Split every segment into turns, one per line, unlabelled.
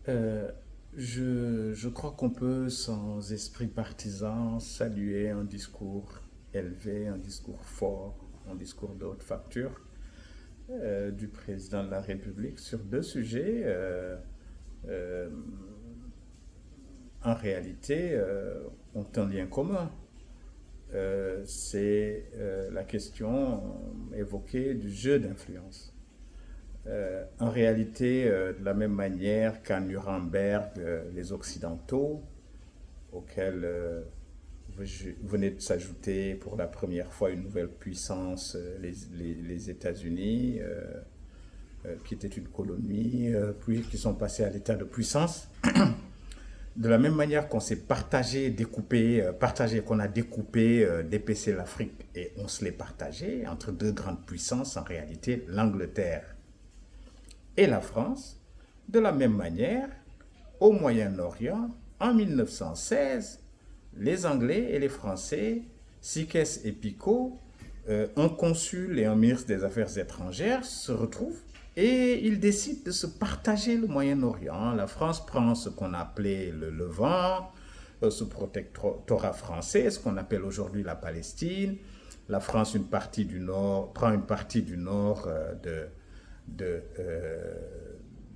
Euh, je crois qu'on peut, sans esprit partisan, saluer un discours élevé, un discours fort, un discours de haute facture du président de la République sur deux sujets. Euh, En réalité, ont un lien commun. C'est la question évoquée du jeu d'influence. En réalité, de la même manière qu'à Nuremberg, les Occidentaux, auxquels venait de s'ajouter pour la première fois une nouvelle puissance, les États-Unis, qui étaient une colonie, puis qui sont passés à l'état de puissance. De la même manière qu'on s'est partagé, découpé, partagé, qu'on a découpé, dépecé l'Afrique et on se l'est partagé entre deux grandes puissances, en réalité l'Angleterre et la France, de la même manière, au Moyen-Orient, en 1916, les Anglais et les Français, Sykes et Picot, un consul et un ministre des Affaires étrangères, se retrouvent et ils décident de se partager le Moyen-Orient. La France prend ce qu'on appelait le Levant, ce protectorat français, ce qu'on appelle aujourd'hui la Palestine. La France, une partie du nord, prend une partie du nord de, euh,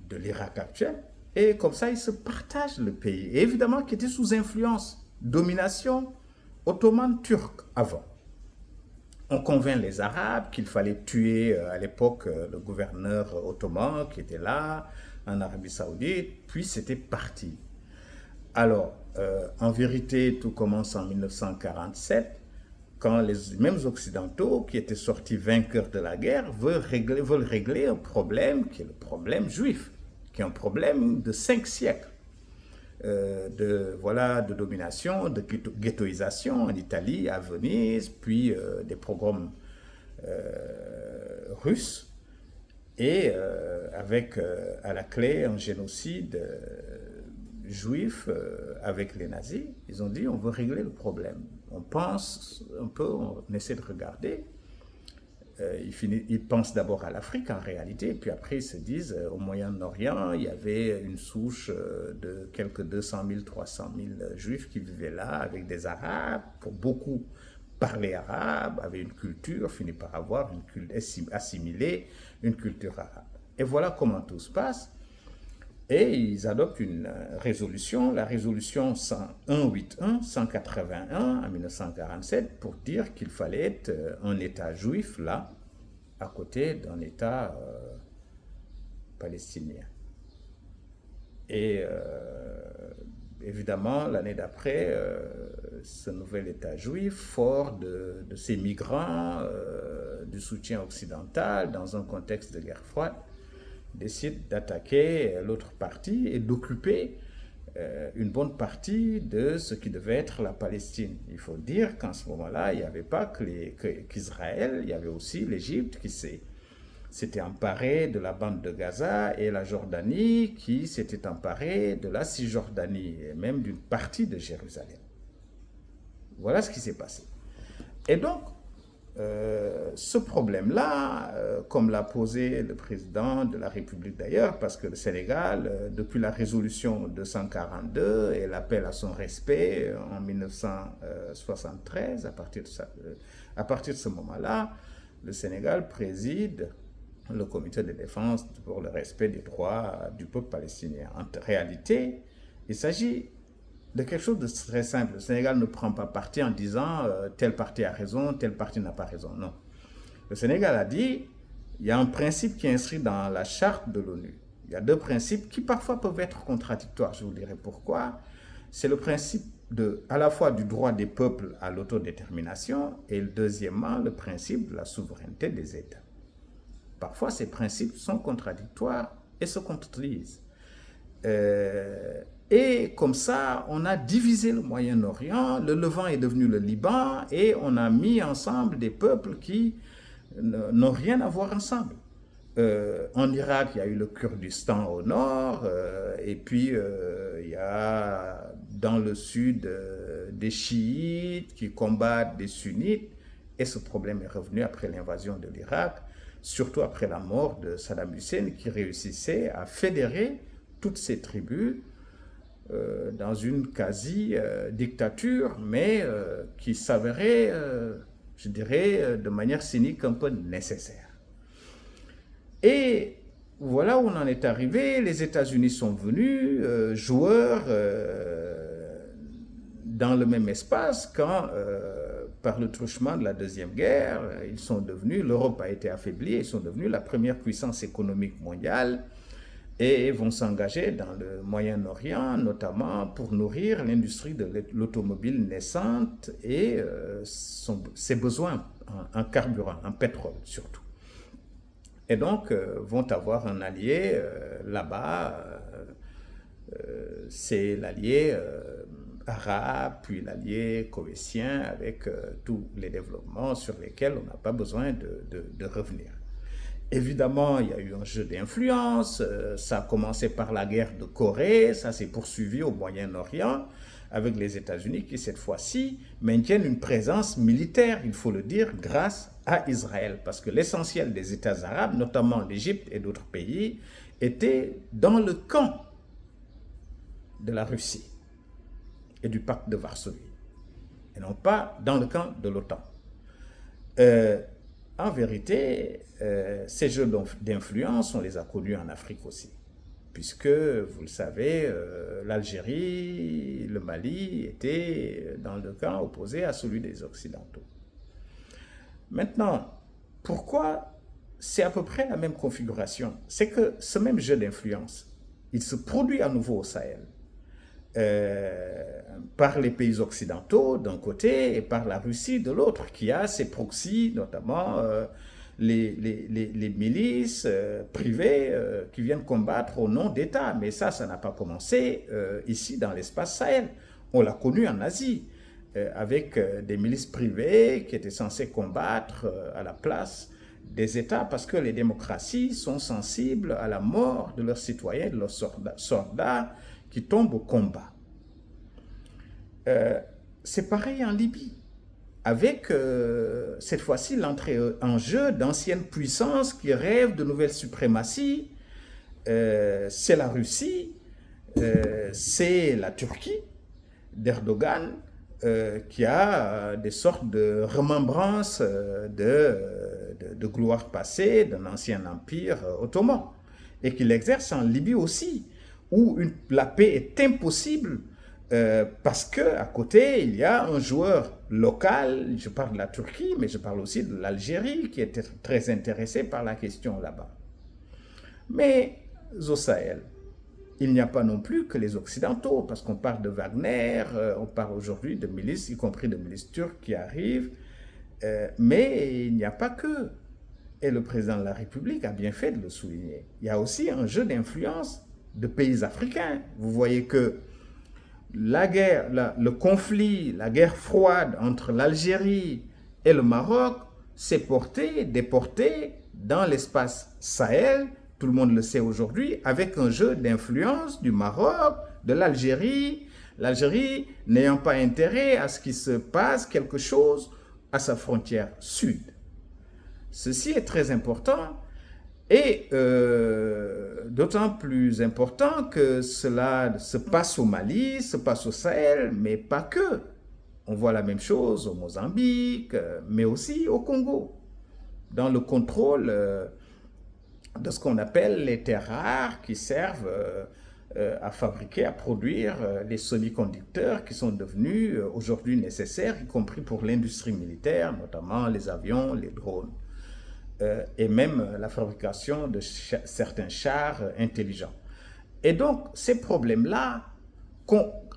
de l'Irak actuel. Et comme ça, ils se partagent le pays. Et évidemment, qui était sous influence, domination ottomane turque avant. On convainc les Arabes qu'il fallait tuer à l'époque le gouverneur ottoman qui était là, en Arabie Saoudite, puis c'était parti. Alors, en vérité, tout commence en 1947, quand les mêmes Occidentaux, qui étaient sortis vainqueurs de la guerre, veulent régler un problème qui est le problème juif, qui est un problème de 5 siècles. De domination, de ghettoisation en Italie, à Venise, puis des pogroms russes, et avec à la clé un génocide juif avec les nazis. Ils ont dit on veut régler le problème. On pense un peu, on essaie de regarder. Ils pensent d'abord à l'Afrique en réalité, puis après ils se disent au Moyen-Orient, il y avait une souche de quelques 200 000, 300 000 juifs qui vivaient là avec des Arabes, pour beaucoup parlaient arabe, avaient une culture, finit par avoir une culture assimilée, une culture arabe. Et voilà comment tout se passe. Et ils adoptent une résolution, la résolution 181, 181 en 1947, pour dire qu'il fallait être un État juif là, à côté d'un État palestinien. Et évidemment, l'année d'après, ce nouvel État juif, fort de ces migrants, du soutien occidental, dans un contexte de guerre froide, décide d'attaquer l'autre partie et d'occuper une bonne partie de ce qui devait être la Palestine. Il faut dire qu'en ce moment-là, il n'y avait pas qu'Israël, il y avait aussi l'Égypte qui s'était emparée de la bande de Gaza et la Jordanie qui s'était emparée de la Cisjordanie et même d'une partie de Jérusalem. Voilà ce qui s'est passé. Et donc, ce problème-là, comme l'a posé le président de la République d'ailleurs, parce que le Sénégal, depuis la résolution 242 et l'appel à son respect en 1973, à partir de ce moment-là, le Sénégal préside le comité de défense pour le respect des droits du peuple palestinien. En réalité, il s'agit de quelque chose de très simple. Le Sénégal ne prend pas parti en disant tel parti a raison, tel parti n'a pas raison. Non. Le Sénégal a dit il y a un principe qui est inscrit dans la charte de l'ONU. Il y a deux principes qui parfois peuvent être contradictoires. Je vous dirai pourquoi. C'est le principe à la fois du droit des peuples à l'autodétermination et deuxièmement le principe de la souveraineté des États. Parfois, ces principes sont contradictoires et se contredisent. Et comme ça, on a divisé le Moyen-Orient, le Levant est devenu le Liban, et on a mis ensemble des peuples qui n'ont rien à voir ensemble. En Irak, il y a eu le Kurdistan au nord, et puis il y a dans le sud des chiites qui combattent des sunnites, et ce problème est revenu après l'invasion de l'Irak, surtout après la mort de Saddam Hussein qui réussissait à fédérer toutes ces tribus dans une quasi-dictature, mais qui s'avérait, je dirais, de manière cynique un peu nécessaire. Et voilà où on en est arrivé. Les États-Unis sont venus, joueurs dans le même espace quand, par le truchement de la Deuxième Guerre, l'Europe a été affaiblie, ils sont devenus la première puissance économique mondiale et vont s'engager dans le Moyen-Orient, notamment pour nourrir l'industrie de l'automobile naissante et ses besoins en carburant, en pétrole surtout. Et donc, vont avoir un allié là-bas, c'est l'allié arabe, puis l'allié koweïtien, avec tous les développements sur lesquels on n'a pas besoin de revenir. Évidemment, il y a eu un jeu d'influence, ça a commencé par la guerre de Corée, ça s'est poursuivi au Moyen-Orient, avec les États-Unis qui, cette fois-ci, maintiennent une présence militaire, il faut le dire, grâce à Israël. Parce que l'essentiel des États arabes, notamment l'Égypte et d'autres pays, étaient dans le camp de la Russie et du pacte de Varsovie, et non pas dans le camp de l'OTAN. En vérité, ces jeux d'influence, on les a connus en Afrique aussi. Puisque, vous le savez, l'Algérie, le Mali étaient dans le camp opposé à celui des Occidentaux. Maintenant, pourquoi c'est à peu près la même configuration? C'est que ce même jeu d'influence, il se produit à nouveau au Sahel, par les pays occidentaux d'un côté et par la Russie de l'autre, qui a ses proxys, notamment les milices privées qui viennent combattre au nom d'États. Mais ça n'a pas commencé ici dans l'espace Sahel. On l'a connu en Asie, avec des milices privées qui étaient censées combattre à la place des États, parce que les démocraties sont sensibles à la mort de leurs citoyens, de leurs soldats qui tombent au combat. C'est pareil en Libye, avec cette fois-ci l'entrée en jeu d'anciennes puissances qui rêvent de nouvelles suprématies. C'est la Russie, c'est la Turquie d'Erdogan, qui a des sortes de remembrances de gloire passée d'un ancien empire ottoman, et qui l'exerce en Libye aussi, où la paix est impossible parce qu'à côté, il y a un joueur local, je parle de la Turquie, mais je parle aussi de l'Algérie, qui était très intéressé par la question là-bas. Mais au Sahel, il n'y a pas non plus que les Occidentaux, parce qu'on parle de Wagner, on parle aujourd'hui de milices, y compris de milices turques qui arrivent, mais il n'y a pas que. Et le président de la République a bien fait de le souligner. Il y a aussi un jeu d'influence de pays africains. Vous voyez que la guerre, le conflit, la guerre froide entre l'Algérie et le Maroc s'est déporté dans l'espace Sahel, tout le monde le sait aujourd'hui, avec un jeu d'influence du Maroc, de l'Algérie, l'Algérie n'ayant pas intérêt à ce qu'il se passe quelque chose à sa frontière sud. Ceci est très important et d'autant plus important que cela se passe au Mali, se passe au Sahel, mais pas que. On voit la même chose au Mozambique, mais aussi au Congo, dans le contrôle de ce qu'on appelle les terres rares qui servent à fabriquer, à produire les semi-conducteurs qui sont devenus aujourd'hui nécessaires, y compris pour l'industrie militaire, notamment les avions, les drones, et même la fabrication de certains chars intelligents. Et donc, ces problèmes-là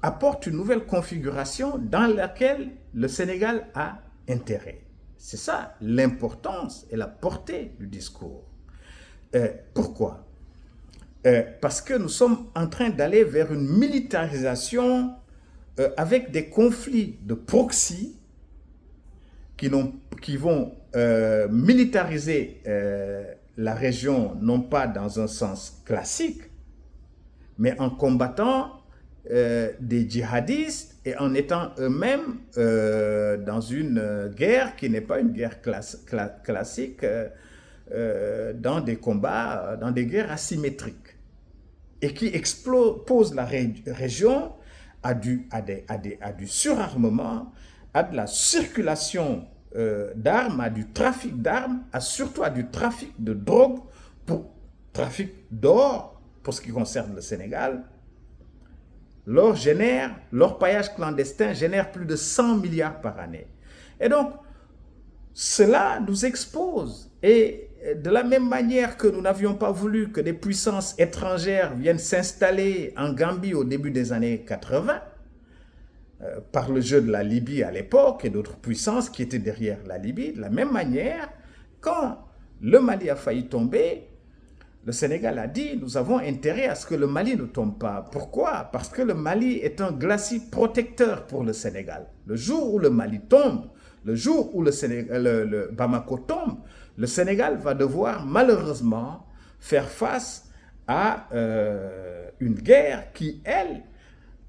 apportent une nouvelle configuration dans laquelle le Sénégal a intérêt. C'est ça l'importance et la portée du discours. Pourquoi ? Parce que nous sommes en train d'aller vers une militarisation avec des conflits de proxy qui vont militariser la région, non pas dans un sens classique, mais en combattant des djihadistes et en étant eux-mêmes dans une guerre qui n'est pas une guerre classique, dans des combats, dans des guerres asymétriques. et qui expose la région à du surarmement, à de la circulation d'armes, à du trafic d'armes, surtout à du trafic de drogue, trafic d'or pour ce qui concerne le Sénégal. Leur paillage clandestin génère plus de 100 milliards par année. Et donc, cela nous expose. Et de la même manière que nous n'avions pas voulu que des puissances étrangères viennent s'installer en Gambie au début des années 80, par le jeu de la Libye à l'époque et d'autres puissances qui étaient derrière la Libye, de la même manière, quand le Mali a failli tomber, le Sénégal a dit, nous avons intérêt à ce que le Mali ne tombe pas. Pourquoi? Parce que le Mali est un glacis protecteur pour le Sénégal. Le jour où le Mali tombe, le jour où le Bamako tombe, le Sénégal va devoir malheureusement faire face à une guerre qui, elle,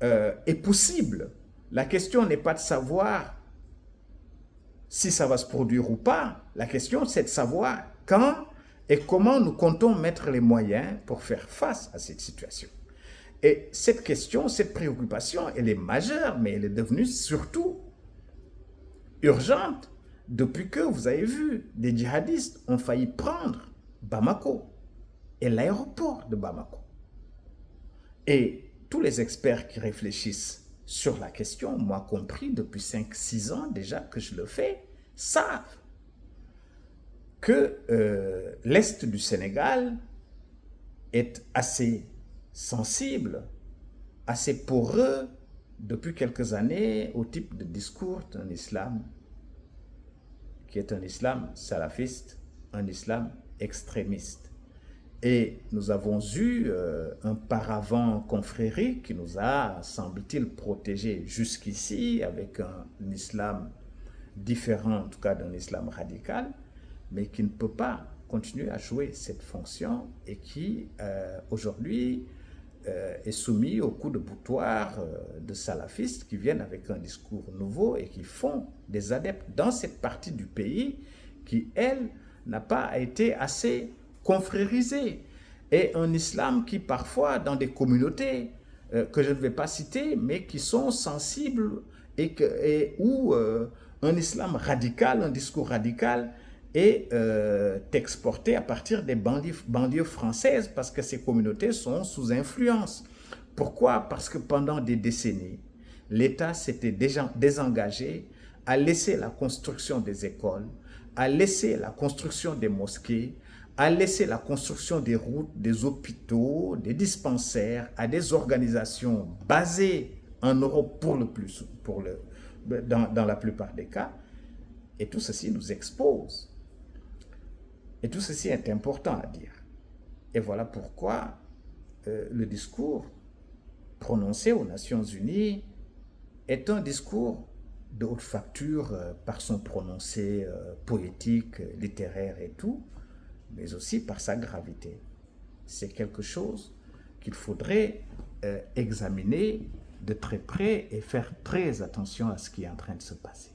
est possible. La question n'est pas de savoir si ça va se produire ou pas. La question, c'est de savoir quand et comment nous comptons mettre les moyens pour faire face à cette situation. Et cette question, cette préoccupation, elle est majeure, mais elle est devenue surtout urgente depuis que, vous avez vu, des djihadistes ont failli prendre Bamako et l'aéroport de Bamako. Et tous les experts qui réfléchissent sur la question, moi compris depuis 5-6 ans déjà que je le fais, savent que l'Est du Sénégal est assez sensible, assez poreux depuis quelques années au type de discours d'un islam qui est un islam salafiste, un islam extrémiste. Et nous avons eu un paravent confrérique qui nous a, semble-t-il, protégés jusqu'ici avec un islam différent, en tout cas d'un islam radical, mais qui ne peut pas continuer à jouer cette fonction et qui, aujourd'hui, est soumis au coup de boutoir de salafistes qui viennent avec un discours nouveau et qui font des adeptes dans cette partie du pays qui, elle, n'a pas été assez confrérisée. Et un islam qui, parfois, dans des communautés que je ne vais pas citer, mais qui sont sensibles où un islam radical, un discours radical, est exporté à partir des banlieues françaises parce que ces communautés sont sous influence. Pourquoi? Parce que pendant des décennies, l'État s'était déjà désengagé à laisser la construction des écoles, à laisser la construction des mosquées, à laisser la construction des routes, des hôpitaux, des dispensaires à des organisations basées en Europe dans la plupart des cas. Et tout ceci nous expose. Et tout ceci est important à dire. Et voilà pourquoi le discours prononcé aux Nations Unies est un discours de haute facture par son prononcé poétique, littéraire et tout, mais aussi par sa gravité. C'est quelque chose qu'il faudrait examiner de très près et faire très attention à ce qui est en train de se passer.